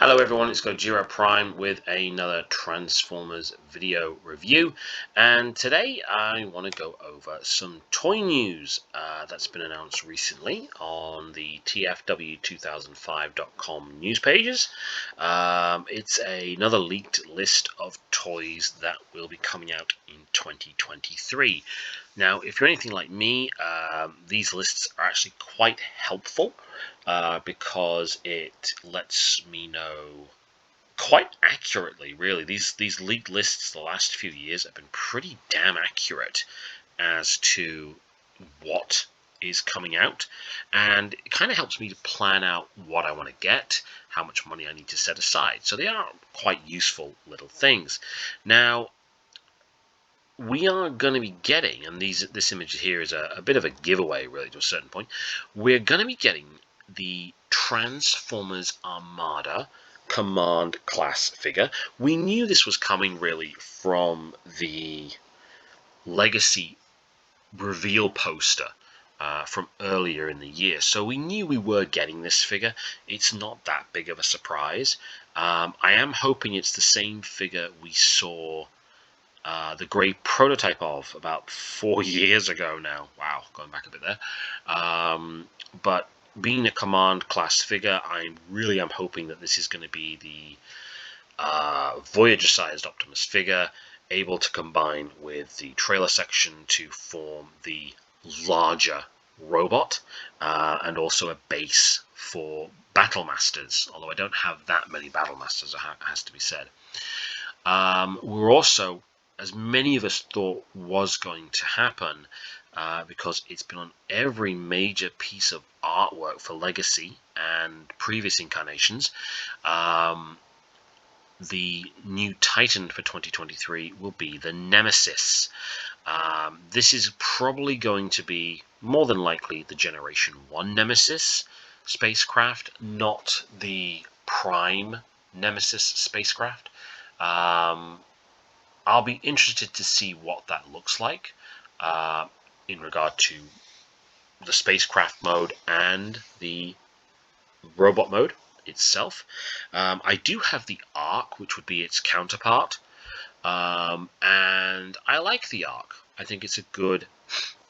Hello everyone, it's Gojira Prime with another Transformers video review, and today I want to go over some toy news that's been announced recently on the TFW2005.com news pages. It's another leaked list of toys that will be coming out in 2023. Now, if you're anything like me, these lists are actually quite helpful because it lets me know quite accurately, really. These leaked lists the last few years have been pretty damn accurate as to what is coming out, and it kind of helps me to plan out what I want to get, how much money I need to set aside. So they are quite useful little things. Now, we are going to be getting, and this image here is a bit of a giveaway, really, to a certain point. We're going to be getting the Transformers Armada Command class figure. We knew this was coming, really, from the Legacy reveal poster from earlier in the year. So we knew we were getting this figure. It's not that big of a surprise. I am hoping it's the same figure we saw the grey prototype of about 4 years ago now. Wow, going back a bit there. But being a command class figure, I really am hoping that this is going to be the Voyager-sized Optimus figure, able to combine with the trailer section to form the larger robot, and also a base for Battle Masters, although I don't have that many Battle Masters, it has to be said. We're also, as many of us thought was going to happen, because it's been on every major piece of artwork for Legacy and previous incarnations, the new Titan for 2023 will be the Nemesis. This is probably going to be, more than likely, the Generation 1 Nemesis spacecraft, not the Prime Nemesis spacecraft. I'll be interested to see what that looks like in regard to the spacecraft mode and the robot mode itself. I do have the Ark, which would be its counterpart, and I like the Ark. I think it's a good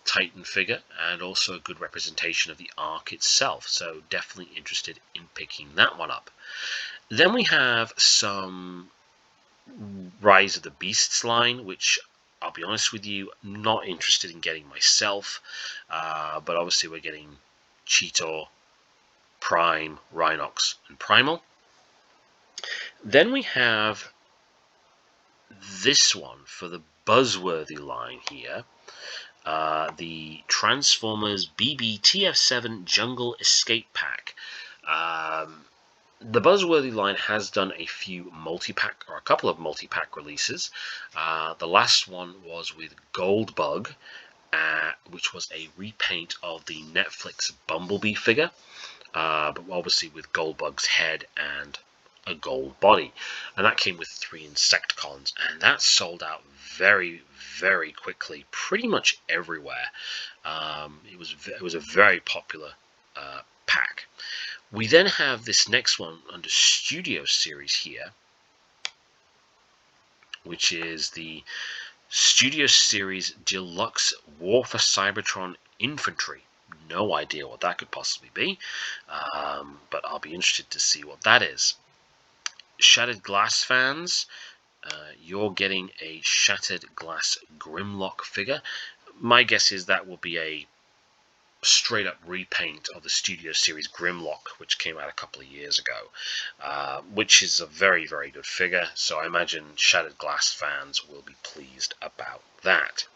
Titan figure and also a good representation of the Ark itself, so definitely interested in picking that one up. Then we have some Rise of the Beasts line, which I'll be honest with you, not interested in getting myself, but obviously we're getting Cheetor, Prime, Rhinox, and Primal. Then we have this one for the buzzworthy line here, the Transformers BB-TF7 Jungle Escape Pack. The buzzworthy line has done a few multi-pack, or a couple of multi-pack releases. The last one was with Goldbug, which was a repaint of the Netflix Bumblebee figure, but obviously with Goldbug's head and a gold body. And that came with 3 Insecticons, and that sold out very, very quickly, pretty much everywhere. It was a very popular pack. We then have this next one under Studio Series here, which is the Studio Series Deluxe War for Cybertron Infantry. No idea what that could possibly be, but I'll be interested to see what that is. Shattered Glass fans, you're getting a Shattered Glass Grimlock figure. My guess is that will be a straight up repaint of the Studio Series Grimlock, which came out a couple of years ago, which is a very, very good figure, so I imagine Shattered Glass fans will be pleased about that.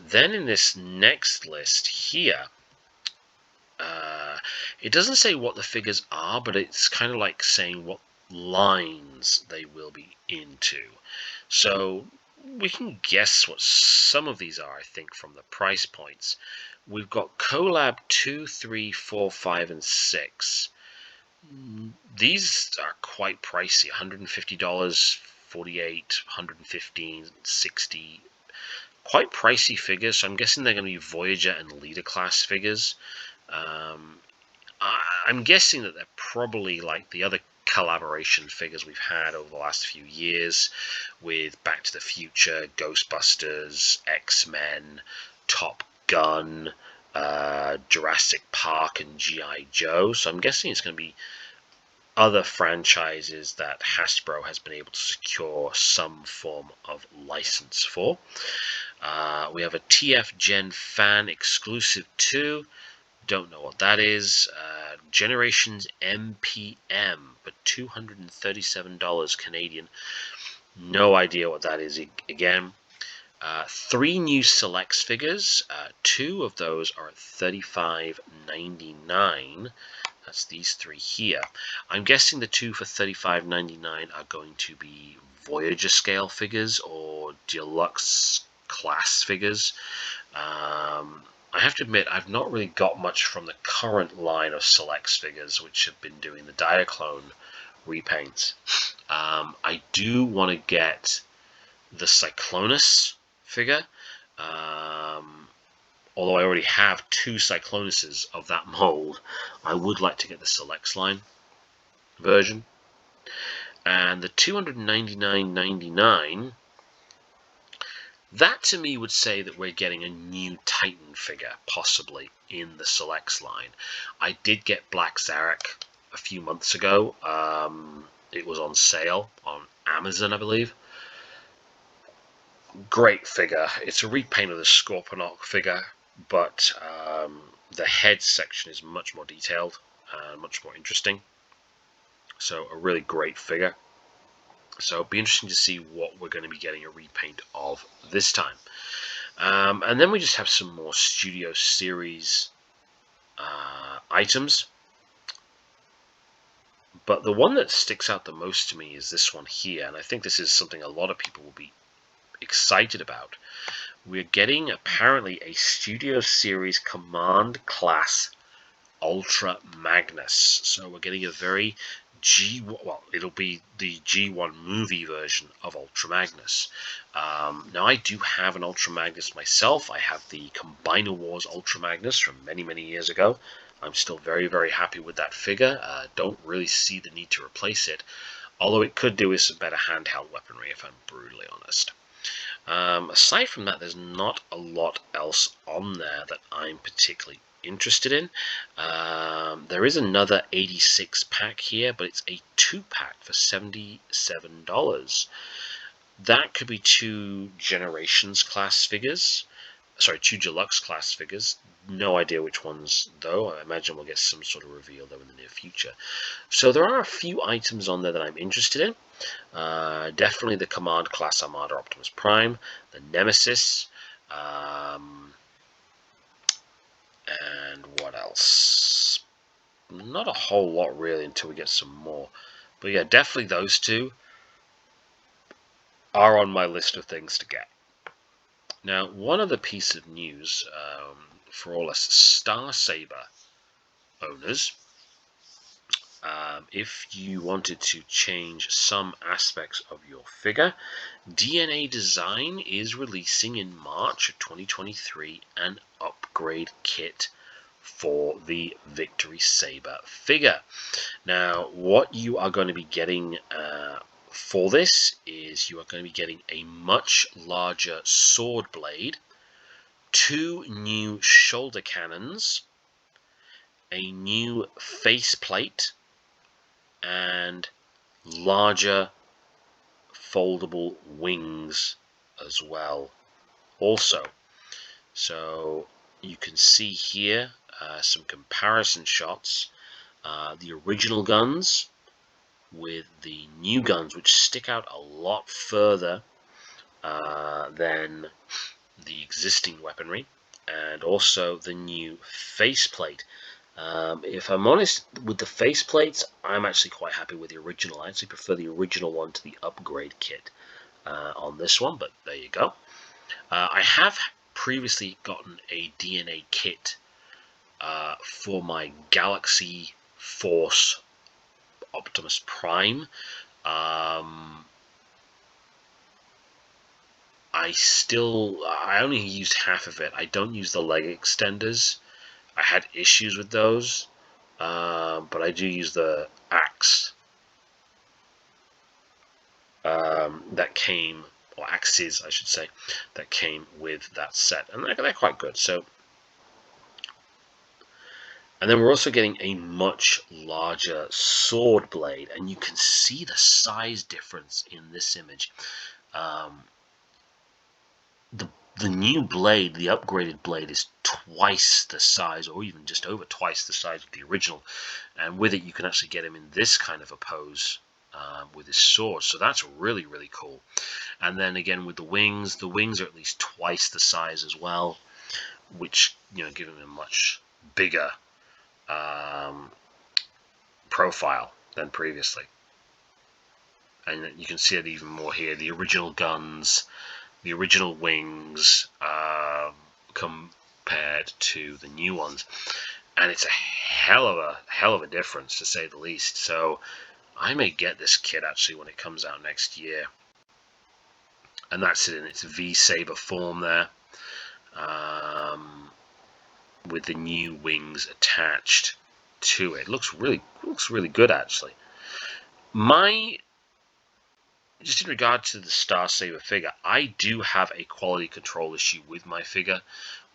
Then in this next list here, it doesn't say what the figures are, but it's kind of like saying what lines they will be into. So we can guess what some of these are, I think, from the price points. We've got Collab 2, 3, 4, 5, and 6. These are quite pricey, $150, $48, $115, $60. Quite pricey figures, so I'm guessing they're going to be Voyager and Leader class figures. I'm guessing that they're probably like the other collaboration figures we've had over the last few years with Back to the Future, Ghostbusters, X-Men, Top Gun, Jurassic Park, and G.I. Joe. So I'm guessing it's going to be other franchises that Hasbro has been able to secure some form of license for. We have a TF Gen Fan Exclusive 2. Don't know what that is. Generations MPM for $237 Canadian. No idea what that is again. 3 new Selects figures. 2 of those are at $35.99. That's these 3 here. I'm guessing the 2 for $35.99 are going to be Voyager scale figures or deluxe class figures. I have to admit, I've not really got much from the current line of Selects figures, which have been doing the Diaclone repaints. I do want to get the Cyclonus figure, although I already have 2 Cyclonuses of that mold. I would like to get the Selects line version. And the $299.99, that to me would say that we're getting a new Titan figure, possibly, in the Selects line. I did get Black Zarek a few months ago. It was on sale on Amazon, I believe. Great figure. It's a repaint of the Scorponok figure, but the head section is much more detailed and much more interesting. So a really great figure. So it'll be interesting to see what we're going to be getting a repaint of this time. And then we just have some more Studio Series items. But the one that sticks out the most to me is this one here. And I think this is something a lot of people will be excited about. We're getting apparently a Studio Series Command Class Ultra Magnus. So we're getting a very it'll be the G1 movie version of Ultra Magnus. Now I do have an Ultra Magnus myself. I have the Combiner Wars Ultra Magnus from many years ago. I'm still very happy with that figure. Don't really see the need to replace it, although it could do with some better handheld weaponry, if I'm brutally honest. Aside from that, there's not a lot else on there that I'm particularly interested in. There is another 86 pack here, but it's a 2-pack for $77. That could be 2 Generations class figures. Sorry, 2 Deluxe class figures. No idea which ones, though. I imagine we'll get some sort of reveal, though, in the near future. So there are a few items on there that I'm interested in. Definitely the Command Class Armada Optimus Prime, the Nemesis, and what else? Not a whole lot, really, until we get some more. But yeah, definitely those 2 are on my list of things to get. Now, one other piece of news for all us Star Saber owners, if you wanted to change some aspects of your figure, DNA Design is releasing in March of 2023 an upgrade kit for the Victory Saber figure. Now, what you are going to be getting for this is you are going to be getting a much larger sword blade, 2 new shoulder cannons, a new faceplate, and larger foldable wings as well also. So you can see here some comparison shots. The original guns with the new guns, which stick out a lot further than the existing weaponry, and also the new faceplate. If I'm honest with the faceplates, I'm actually quite happy with the original. I actually prefer the original one to the upgrade kit on this one, but there you go. I have previously gotten a DNA kit for my Galaxy Force Optimus Prime. I only used half of it. I don't use the leg extenders. I had issues with those, but I do use the axe that came, or axes I should say, that came with that set, and they're quite good. So, and then we're also getting a much larger sword blade, and you can see the size difference in this image. The new blade, the upgraded blade, is twice the size, or even just over twice the size of the original. And with it, you can actually get him in this kind of a pose with his sword. So that's really, really cool. And then again with the wings are at least twice the size as well, which, you know, give him a much bigger profile than previously. And you can see it even more here. The original guns, the original wings compared to the new ones, and it's a hell of a difference, to say the least. So I may get this kit actually when it comes out next year, and that's it in its V Saber form there, with the new wings attached to it. Looks really good actually. Just in regard to the Star Saber figure, I do have a quality control issue with my figure,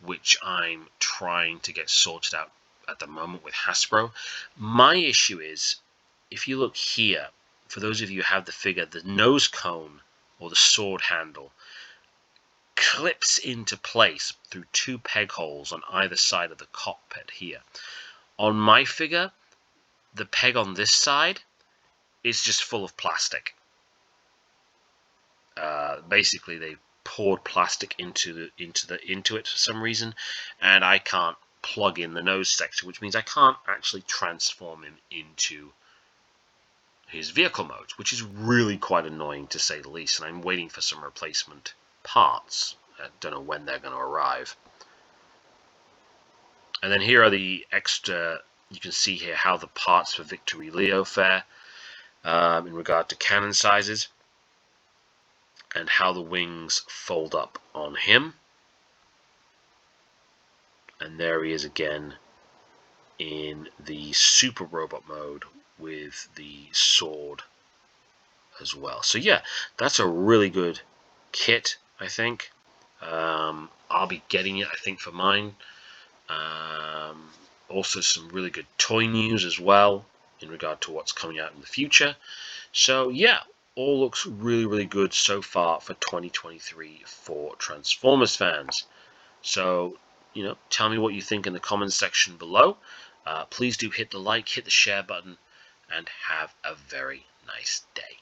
which I'm trying to get sorted out at the moment with Hasbro. My issue is, if you look here, for those of you who have the figure, the nose cone, or the sword handle, clips into place through 2 peg holes on either side of the cockpit here. On my figure, the peg on this side is just full of plastic. Basically, they poured plastic into it for some reason, and I can't plug in the nose section, which means I can't actually transform him into his vehicle modes, which is really quite annoying, to say the least. And I'm waiting for some replacement parts. I don't know when they're going to arrive. And then here are the extra. You can see here how the parts for Victory Leo fare in regard to cannon sizes, and how the wings fold up on him. And there he is again in the super robot mode with the sword as well. So yeah, that's a really good kit, I think. I'll be getting it, I think, for mine. Also some really good toy news as well in regard to what's coming out in the future. So yeah, all looks really, really good so far for 2023 for Transformers fans. So, you know, tell me what you think in the comments section below. Please do hit the like, hit the share button, and have a very nice day.